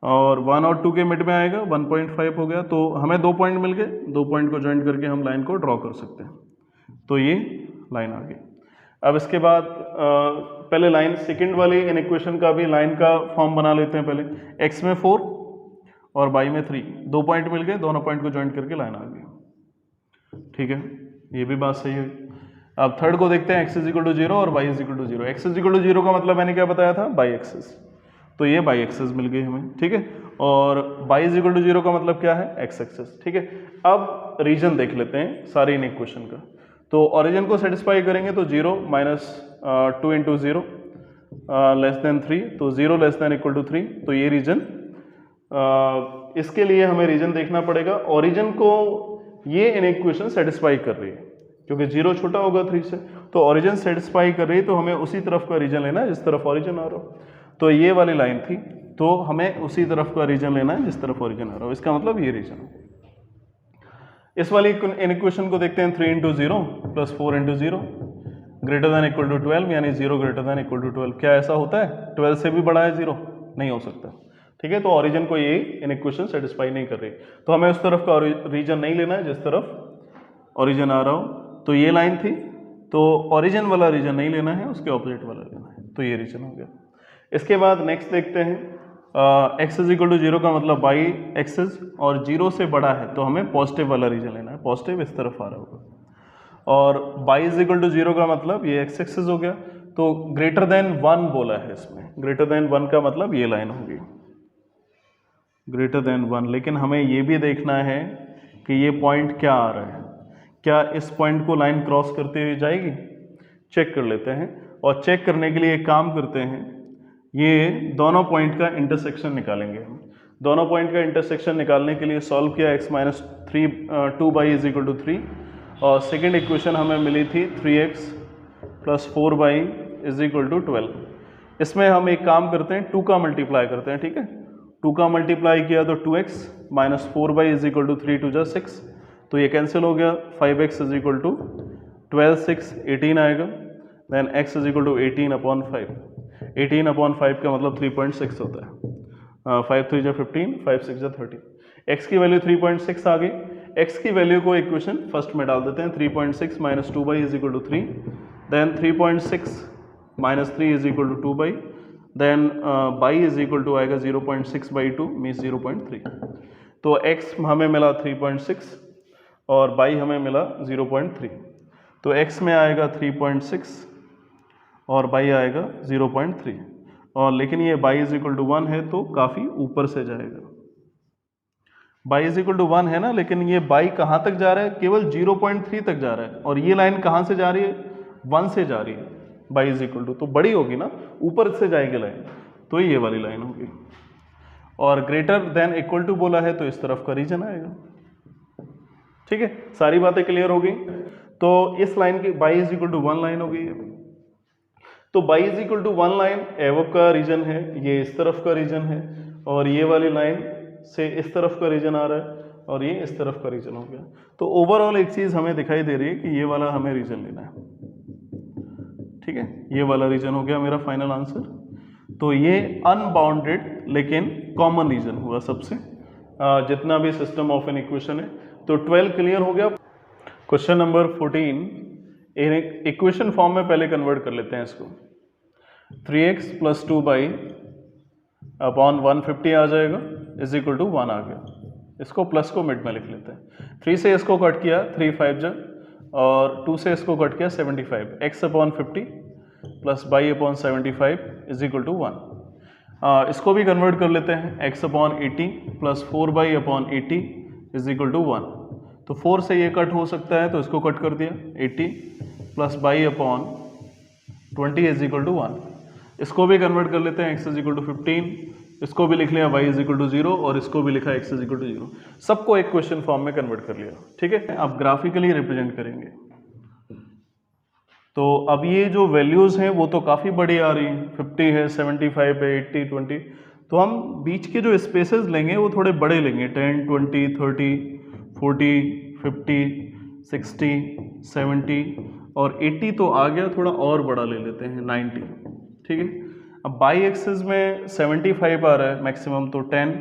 और 1 और 2 के मिड में आएगा, 1.5 हो गया। तो हमें 2 पॉइंट मिल गए, 2 पॉइंट को ज्वाइन करके हम लाइन को ड्रॉ कर सकते हैं। तो ये लाइन आ गई। अब इसके बाद पहले लाइन सेकंड वाली इन इक्वेशन का भी लाइन का फॉर्म बना लेते हैं। पहले x में 4 और y में 3, 2 पॉइंट मिल गए, दोनों पॉइंट को ज्वाइन करके लाइन आ गई। ठीक है, ये भी बात सही है। अब थर्ड को देखते हैं, x = 0 और y = 0। x = 0 का मतलब मैंने क्या बताया था, बाई एक्सिस, तो ये बाई एक्सिस मिल गई हमें। ठीक है, और y = 0 का मतलब क्या है, x एक्सिस। ठीक है, अब रीजन देख लेते हैं सारी इन इक्वेशन का। तो ओरिजिन को सेटिस्फाई करेंगे तो 0 - 2 × 0 <3, तो 0 <= 3, तो ये रीजन। इसके लिए हमें रीजन देखना पड़ेगा, ओरिजिन को ये इन इक्वेशन सेटिस्फाई कर रही है, क्योंकि 0 छोटा होगा 3 से, तो ओरिजिन सेटिस्फाई कर रही है, तो हमें उसी तरफ का रीजन लेना है जिस तरफ ओरिजिन आ रहा हो। तो ये वाली लाइन थी, तो हमें उसी तरफ का रीजन लेना है जिस तरफ ओरिजिन आ रहा हो, इसका मतलब ये रीजन। इस वाली इन इक्वेशन को देखते हैं, 3 × 0 प्लस 4 × 0 > 12, यानी 0 > 12। क्या ऐसा होता है 12 से भी बड़ा है 0? नहीं हो सकता। ठीक है, तो ओरिजिन को ये इन इक्वेशन सेटिस्फाई नहीं कर रही, तो हमें उस तरफ का रीजन नहीं लेना है जिस तरफ ओरिजिन आ रहा हो। तो ये लाइन थी, तो ओरिजिन वाला रीजन नहीं लेना है, उसके ऑपोजिट वाला लेना है, तो ये रीजन हो गया। इसके बाद नेक्स्ट देखते हैं, x = 0 का मतलब बाई एक्सिस, और 0 से बड़ा है तो हमें पॉजिटिव वाला रीजन लेना है, पॉजिटिव इस तरफ आ रहा होगा। और y = 0 का मतलब ये x एक्सिस हो गया, तो ग्रेटर देन 1 बोला है इसमें, ग्रेटर देन 1 का मतलब ये लाइन होगी, ग्रेटर देन 1। लेकिन हमें ये भी देखना है कि ये पॉइंट क्या आ रहा है, क्या इस पॉइंट को लाइन क्रॉस करते हुए जाएगी, चेक कर लेते हैं। और चेक करने के लिए एक काम करते हैं, ये दोनों पॉइंट का इंटरसेक्शन निकालेंगे हम। दोनों पॉइंट का इंटरसेक्शन निकालने के लिए सॉल्व किया, x - 2y = 3, और सेकेंड इक्वेशन हमें मिली थी 3x + 4y = 12। इसमें हम एक काम करते हैं, 2 का मल्टीप्लाई करते हैं। ठीक है, 2 का मल्टीप्लाई किया तो 2x - 4y = 3 × 2 = 6, तो ये कैंसिल हो गया। 5x = 12 6 18 आएगा, देन x = 18/5। 18/5 का मतलब 3.6 होता है। 5 3 × 15, 5 6 × 30। x की वैल्यू 3.6 आ गई। x की वैल्यू को इक्वेशन फर्स्ट में डाल देते हैं, 3.6 - 2y = 3, then 3.6 - 3 = 2y, then y = आएगा 0.6/2 मीन्स 0.3। तो x हमें मिला 3.6 और y हमें मिला 0.3, तो x में आएगा 3.6 और y आएगा 0.3, और लेकिन ये y = 1 है तो काफ़ी ऊपर से जाएगा। बाई इज इक्वल टू 1 है ना, लेकिन ये बाई कहाँ तक जा रहा है, केवल 0.3 तक जा रहा है, और ये लाइन कहाँ से जा रही है, 1 से जा रही है, बाई इज इक्वल टू, तो बड़ी होगी ना, ऊपर से जाएगी लाइन, तो ये वाली लाइन होगी। और ग्रेटर देन इक्वल टू बोला है तो इस तरफ का रीजन आएगा। ठीक है, सारी बातें क्लियर हो गई। तो इस लाइन की y is equal to 1 line हो गई है। तो y is equal to 1 line above का रीजन है, ये इस तरफ का रीजन है, और ये वाली लाइन से इस तरफ का रीजन आ रहा है, और ये इस तरफ का रीजन हो गया। तो ओवरऑल एक चीज़ हमें दिखाई दे रही है कि ये वाला हमें रीजन लेना है। ठीक है, ये वाला रीजन हो गया मेरा फाइनल आंसर। तो ये अनबाउंडेड लेकिन कॉमन रीजन हुआ सबसे, जितना भी सिस्टम ऑफ एन इक्वेशन है। तो 12 क्लियर हो गया। क्वेश्चन नंबर 14 इक्वेशन फॉर्म में पहले कन्वर्ट कर लेते हैं इसको। 3x + 2y अपॉन 150 आ जाएगा, इज इक्वल टू 1 आ गया। इसको प्लस को मिड में लिख लेते हैं। 3 से इसको कट किया 3 5 जा, और 2 से इसको कट किया 75, x upon 50 plus y upon 75 is equal to 1। इसको भी कन्वर्ट कर लेते हैं, x upon 80 plus 4y upon 80 is equal to 1। तो 4 से ये कट हो सकता है तो इसको कट कर दिया, 80 plus y upon 20 is equal to 1। इसको भी कन्वर्ट कर लेते हैं, x इज इक्वल टू 15, इसको भी लिख लिया y इज इक्वल टू 0, और इसको भी लिखा x इज इक्वल टू 0। सबको एक क्वेश्चन फॉर्म में कन्वर्ट कर लिया। ठीक है, अब ग्राफिकली रिप्रेजेंट करेंगे। तो अब ये जो वैल्यूज़ हैं वो तो काफ़ी बड़ी आ रही हैं, 50 है, 75 है, 80, 20। तो हम बीच के जो स्पेसेस लेंगे वो थोड़े बड़े लेंगे, 10, 20, 30, 40, 50, 60, 70 और 80 तो आ गया, थोड़ा और बड़ा ले लेते हैं, 90। ठीक है, अब बाई एक्सिस में 75 आ रहा है मैक्सिमम, तो 10,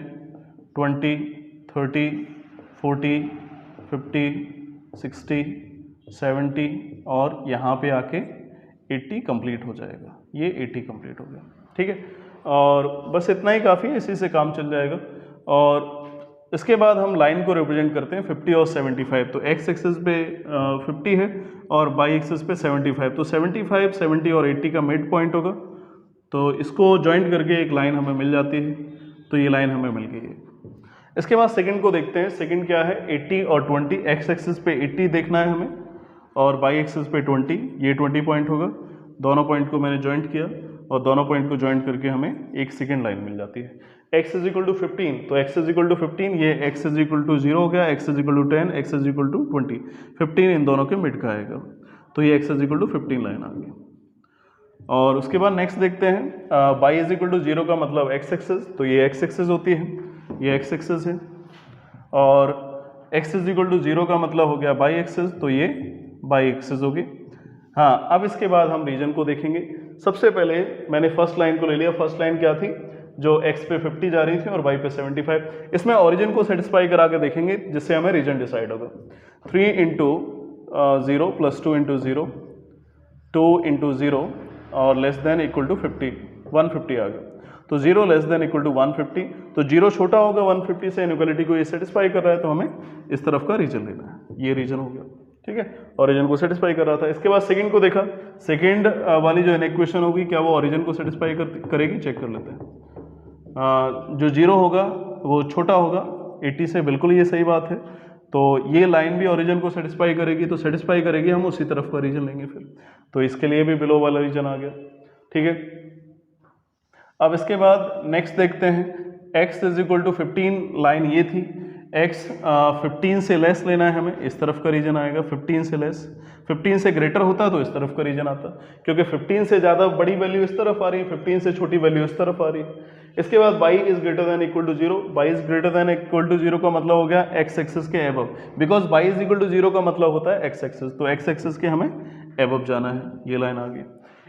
20, 30, 40, 50, 60, 70 और यहाँ पे आके 80 कंप्लीट हो जाएगा। ये 80 कंप्लीट हो गया। ठीक है, और बस इतना ही काफ़ी है, इसी से काम चल जाएगा। और इसके बाद हम लाइन को रिप्रेजेंट करते हैं 50 और 75। तो एक्स एक्सिस पे 50 है और बाई एक्सिस पे 75। तो 75, 70 और 80 का मिड पॉइंट होगा। तो इसको ज्वाइंट करके एक लाइन हमें मिल जाती है। तो ये लाइन हमें मिल गई है। इसके बाद सेकंड को देखते हैं। सेकंड क्या है, 80 और 20। एक्स एक्सिस पे 80 देखना है हमें और बाई एक्सिस पे 20। ये 20 पॉइंट होगा। दोनों पॉइंट को मैंने ज्वाइंट किया और दोनों पॉइंट को ज्वाइंट करके हमें एक सेकंड लाइन मिल जाती है। x इज इक्वल टू 15, तो x इज इक्वल टू 15, ये x इज इक्वल टू 0 हो गया, x is equal to 10, x is equal to 20। 15 इन दोनों के मिड का आएगा, तो ये x is equal to 15 line आ गई। और उसके बाद नेक्स्ट देखते हैं, y इज इक्वल टू 0 का मतलब x एक्सिस, तो ये x एक्सिस होती है, ये x एक्सिस है। और x इज इक्वल टू 0 का मतलब हो गया y एक्सिस, तो ये y एक्सिस होगी। हाँ, अब इसके बाद हम रीजन को देखेंगे। सबसे पहले मैंने फर्स्ट लाइन को ले लिया। फर्स्ट लाइन क्या थी, जो x पे 50 जा रही थी और y पे 75। इसमें ओरिजिन को सेटिस्फाई करा के देखेंगे, जिससे हमें रीजन डिसाइड होगा। 3 इंटू 0 प्लस 2 इंटू 0, 2 इंटू 0 और लेस देन इक्वल टू 50, 150 आ गया। तो 0 लेस देन इक्वल टू 150, तो 0 छोटा होगा 150 से, इनइक्वालिटी को ये सेटिस्फाई कर रहा है, तो हमें इस तरफ का रीजन लेना है। ये रीजन हो गया। ठीक है, ओरिजिन को सेटिस्फाई कर रहा था। इसके बाद सेकंड को देखा। सेकंड वाली जो इक्वेशन होगी, क्या वो ओरिजिन को सेटिस्फाई करेगी, चेक कर लेते हैं। जो 0 होगा वो छोटा होगा 80 से, बिल्कुल ये सही बात है। तो ये लाइन भी ओरिजिन को सेटिस्फाई करेगी, तो सेटिस्फाई करेगी, हम उसी तरफ का रीजन लेंगे फिर। तो इसके लिए भी बिलो वाला रीजन आ गया। ठीक है, अब इसके बाद नेक्स्ट देखते हैं। x is equal to 15 line ये थी। x 15 से लेस लेना है हमें, इस तरफ का रीजन आएगा। 15 से लेस, 15 से ग्रेटर होता तो इस तरफ का रीजन आता, क्योंकि 15 से ज़्यादा बड़ी वैल्यू इस तरफ आ रही है, 15 से छोटी वैल्यू इस तरफ आ रही है। इसके बाद y is greater than equal to 0। y is greater than equal to 0 का मतलब हो गया x एक्सिस के above, because y is equal to 0 का मतलब होता है x एक्सिस, तो x एक्सिस के हमें एबव जाना है। ये लाइन आ गई।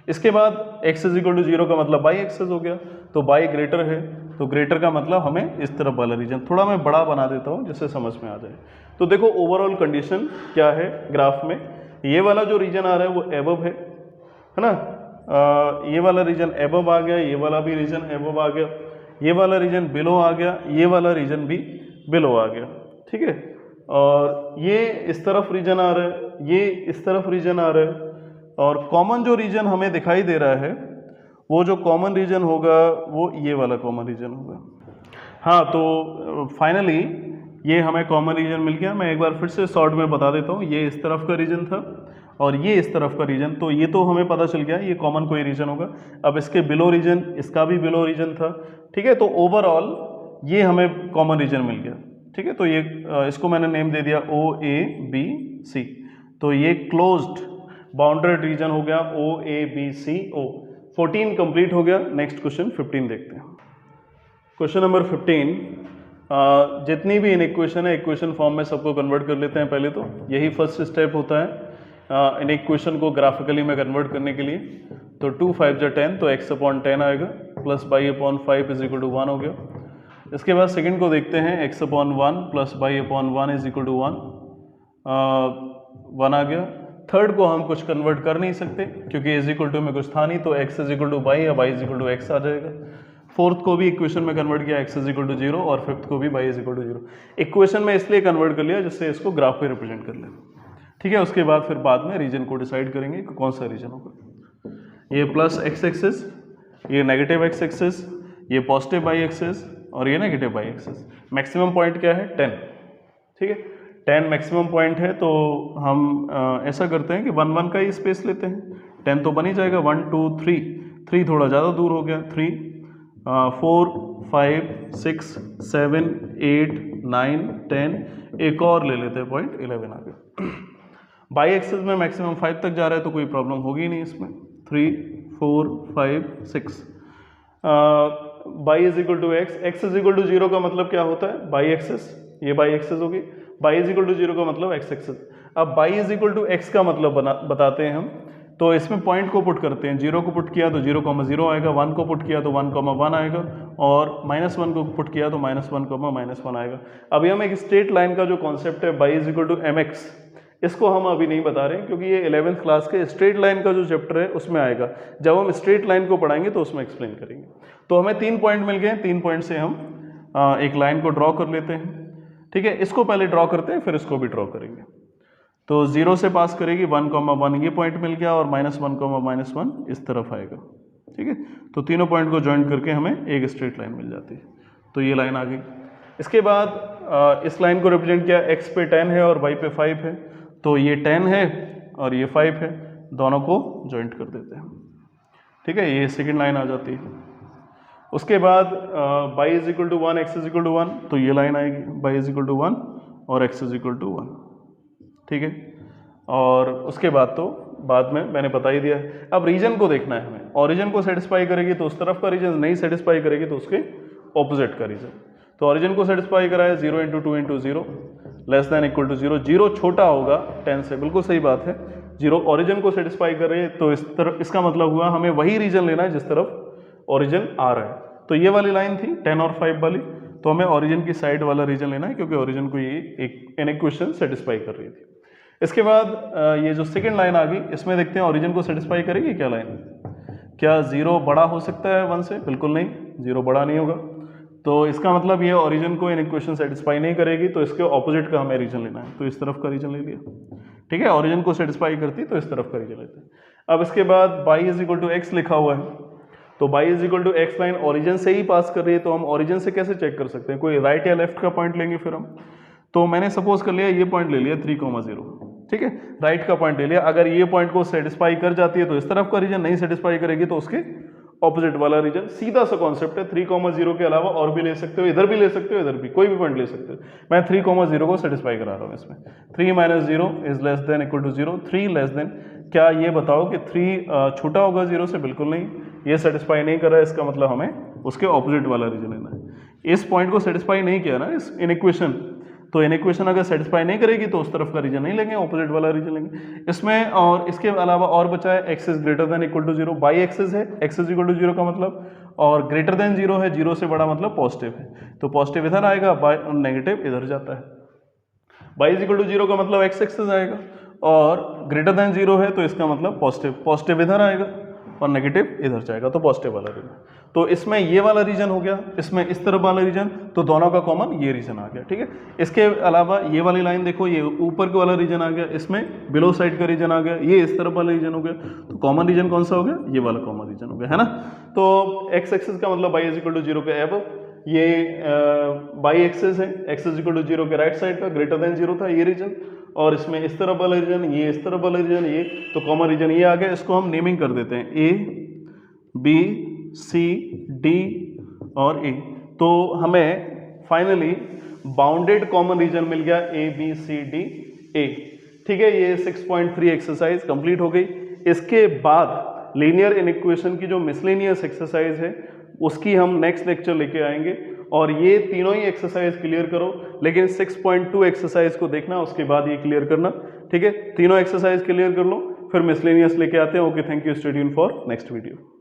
इसके बाद x इज इक्वल टू 0 का मतलब y एक्सिस हो गया, तो y ग्रेटर है, तो ग्रेटर का मतलब हमें इस तरफ वाला रीजन। थोड़ा मैं बड़ा बना देता हूँ जिससे समझ में आ जाए। तो देखो ओवरऑल कंडीशन क्या है ग्राफ में। ये वाला जो रीजन आ रहा है वो एबव है ना। ये वाला रीजन एबव आ गया, ये वाला भी रीजन एबव आ गया, ये वाला रीजन बिलो आ गया, ये वाला रीजन भी बिलो आ गया। ठीक है, और ये इस तरफ रीजन आ रहा है, ये इस तरफ रीजन आ रहा है। और कॉमन जो रीजन हमें दिखाई दे रहा है, वो जो कॉमन रीजन होगा वो ये वाला कॉमन रीजन होगा। हाँ, तो फाइनली ये हमें कॉमन रीजन मिल गया। मैं एक बार फिर से शॉर्ट में बता देता हूँ, ये इस तरफ का रीजन था और ये इस तरफ का रीजन, तो ये तो हमें पता चल गया ये कॉमन कोई रीजन होगा। अब इसके बिलो रीजन, इसका भी बिलो रीजन था, ठीक है, तो ओवरऑल ये हमें कॉमन रीजन मिल गया, ठीक है। तो ये इसको मैंने नेम दे दिया OABC, तो ये क्लोज्ड बाउंडेड रीजन हो गया OABCO। 14 कंप्लीट हो गया। नेक्स्ट क्वेश्चन 15 देखते हैं। क्वेश्चन नंबर 15, जितनी भी इनइक्वेशन है इक्वेशन फॉर्म में सबको कन्वर्ट कर लेते हैं पहले, तो यही फर्स्ट स्टेप होता है इनइक्वेशन को ग्राफिकली में कन्वर्ट करने के लिए। तो 2 5 जा 10, तो x/10 आएगा plus y/5 is equal to 1 हो गया। इसके बाद सेकंड को देखते हैं, x/1 plus y/1 is equal to 1 आ गया। थर्ड को हम कुछ कन्वर्ट कर नहीं सकते क्योंकि इज इक्वल टू में कुछ था नहीं, तो x is equal to y या y is equal to x आ जाएगा। फोर्थ को भी इक्वेशन में कन्वर्ट किया, x इज इक्वल टू 0, और फिफ्थ को भी y is equal to 0। Equation में इसलिए कन्वर्ट कर लिया जिससे इसको ग्राफ पे रिप्रेजेंट कर ले, ठीक है। उसके बाद फिर बाद में रीजन को डिसाइड करेंगे कि कौन सा रीजन होगा। ये प्लस x एक्सिस, ये नेगेटिव x एक्सिस, ये पॉजिटिव y एक्सिस और ये negative y axis. Maximum point क्या है? 10, ठीक है। 10 मैक्सिमम पॉइंट है, तो हम ऐसा करते हैं कि 1 1 का ही स्पेस लेते हैं। 10 तो बन ही जाएगा, 1 2 3, 3 थोड़ा ज़्यादा दूर हो गया, 3 4 5 6 7 8 9 10, एक और ले लेते हैं पॉइंट 11 आ गया। बाई एक्सिस में मैक्सिमम 5 तक जा रहा है तो कोई प्रॉब्लम होगी नहीं इसमें। 3 4 5 6, y is equal to x, x is equal to 0 का मतलब क्या होता है? बाई एक्सिस, ये बाई एक्सिस होगी। बाई इज इक्वल टू 0 का मतलब एक्स एक्सिस। अब y is equal to x का मतलब बताते हैं हम, तो इसमें पॉइंट को पुट करते हैं। 0 को पुट किया तो 0,0 आएगा, 1 को पुट किया तो 1,1 आएगा, और -1 को पुट किया तो -1,-1 आएगा। अभी हम एक स्ट्रेट लाइन का जो कॉन्सेप्ट है y is equal to mx, इसको हम अभी नहीं बता रहे हैं क्योंकि ये 11th क्लास के स्ट्रेट लाइन का जो चैप्टर है उसमें आएगा। जब हम स्ट्रेट लाइन को पढ़ाएंगे तो उसमें एक्सप्लेन करेंगे। तो हमें 3 पॉइंट मिल गए, 3 पॉइंट से हम एक लाइन को ड्रॉ कर लेते हैं, ठीक है। इसको पहले ड्रॉ करते हैं, फिर इसको भी ड्रॉ करेंगे। तो 0 से पास करेगी, 1,1 ये पॉइंट मिल गया, और -1,-1 इस तरफ आएगा, ठीक है। तो तीनों पॉइंट को ज्वाइन करके हमें एक स्ट्रेट लाइन मिल जाती है। तो ये लाइन आ गई। इसके बाद इस लाइन को रिप्रेजेंट किया, x पे 10 है और y पे 5 है, तो ये 10 है और ये 5 है, दोनों को ज्वाइंट कर देते हैं, ठीक है। ये सेकेंड लाइन आ जाती है। उसके बाद y is equal to 1, x is equal to 1, तो ये लाइन आएगी, y इज इक्वल टू 1 और x इज इक्वल टू 1, ठीक है। और उसके बाद तो बाद में मैंने बता ही दिया है। अब रीजन को देखना है हमें। ओरिजिन को सेटिस्फाई करेगी तो उस तरफ का रीजन, नहीं सेटिस्फाई करेगी तो उसके ऑपोजिट का रीजन। तो ओरिजिन को सेटिस्फाई कराया, 0 × 2 × 0 लेस देन इक्वल टू 0, 0 छोटा होगा 10 से, बिल्कुल सही बात है। 0 ओरिजिन को सेटिस्फाई करे तो इस तरफ, इसका मतलब हुआ हमें वही रीजन लेना है जिस तरफ ओरिजिन आ रहा है। तो ये वाली लाइन थी 10 और 5 वाली, तो हमें ओरिजिन की साइड वाला रीजन लेना है क्योंकि ओरिजिन को ये एक इनइक्वेशन सेटिस्फाई कर रही थी। इसके बाद ये जो सेकंड लाइन आ गई, इसमें देखते हैं ओरिजिन को सेटिस्फाई करेगी क्या लाइन? क्या 0 बड़ा हो सकता है 1 से? बिल्कुल नहीं, 0 बड़ा नहीं होगा। तो इसका मतलब ये ओरिजिन को इनइक्वेशन सेटिस्फाई नहीं करेगी, तो इसके ऑपोजिट का हमें रीजन लेना है। तो इस तरफ का रीजन ले लिया, ठीक है। ओरिजिन को सेटिस्फाई करती तो इस तरफ का रीजन लेते हैं। अब इसके बाद y is equal to x लिखा हुआ है, तो y is equal to x line origin से ही पास कर रही है, तो हम ओरिजिन से कैसे चेक कर सकते हैं? कोई राइट या लेफ्ट का पॉइंट लेंगे फिर हम। तो मैंने सपोज कर लिया ये पॉइंट ले लिया 3,0, ठीक है, राइट का पॉइंट ले लिया। अगर ये पॉइंट को सेटिस्फाई कर जाती है तो इस तरफ का रीजन, नहीं सेटिस्फाई करेगी तो उसके ऑपोजिट वाला रीजन। सीधा सा कॉन्सेप्ट है। 3,0 के अलावा और भी ले सकते हो, इधर भी ले सकते हो, इधर भी, कोई भी पॉइंट ले सकते हो। मैं 3,0 को सेटिस्फाई करा रहा हूँ इसमें। 3 - 0 is less than equal to 0, 3 less than. क्या ये बताओ कि 3 छोटा होगा 0 से? बिल्कुल नहीं, ये सेटिस्फाई नहीं कर रहा है, इसका मतलब हमें उसके ऑपोजिट वाला रीजन लेना है। इस पॉइंट को सेटिस्फाई नहीं किया ना इस इनइक्वेशन, तो इनइक्वेशन अगर सेटिस्फाई नहीं करेगी तो उस तरफ का रीजन नहीं लेंगे, ऑपोजिट वाला रीजन लेंगे इसमें। और इसके अलावा और बचा है x is greater than equal to 0, y axis है, x इज इक्वल टू 0 का मतलब, और ग्रेटर देन 0 है, 0 से बड़ा मतलब पॉजिटिव है, तो पॉजिटिव इधर आएगा, नेगेटिव इधर जाता है। बाई इज इक्वल टू 0 का मतलब x एक्सिस आएगा, और ग्रेटर देन 0 है तो इसका मतलब पॉजिटिव इधर आएगा और नेगेटिव इधर जाएगा, तो पॉजिटिव वाला रीजन। तो इसमें ये वाला रीजन हो गया, इसमें इस तरफ वाला रीजन, तो दोनों का कॉमन ये रीजन आ गया, ठीक है। इसके अलावा ये वाली लाइन देखो, ये ऊपर का वाला रीजन आ गया, इसमें बिलो साइड का रीजन आ गया, ये इस तरफ वाला रीजन हो गया, तो कॉमन रीजन कौन सा हो गया? ये वाला कॉमन रीजन हो गया, है ना। तो x एक्सिस का मतलब y इज इक्वल टू 0 के एबव, ये बाई एक्सेस है, एक्सेस इक्वल टू 0 के राइट साइड का, ग्रेटर देन 0 था ये रीजन, और इसमें इस तरफ वाला रीजन, ये इस तरफ वाला रीजन, ये तो कॉमन रीजन ये आ गया। इसको हम नेमिंग कर देते हैं ए बी सी डी और ए। तो हमें फाइनली बाउंडेड कॉमन रीजन मिल गया A B C D A. ठीक है, ये 6.3 एक्सरसाइज कंप्लीट हो गई। इसके बाद लीनियर इनइक्वेशन की जो मिसलेनियस एक्सरसाइज है उसकी हम नेक्स्ट लेक्चर लेके आएंगे, और ये तीनों ही एक्सरसाइज क्लियर करो, लेकिन 6.2 एक्सरसाइज को देखना, उसके बाद ये क्लियर करना। ठीक है, तीनों एक्सरसाइज क्लियर कर लो, फिर मिसलेनियस लेके आते हैं। Okay, thank you, stay tuned for next video.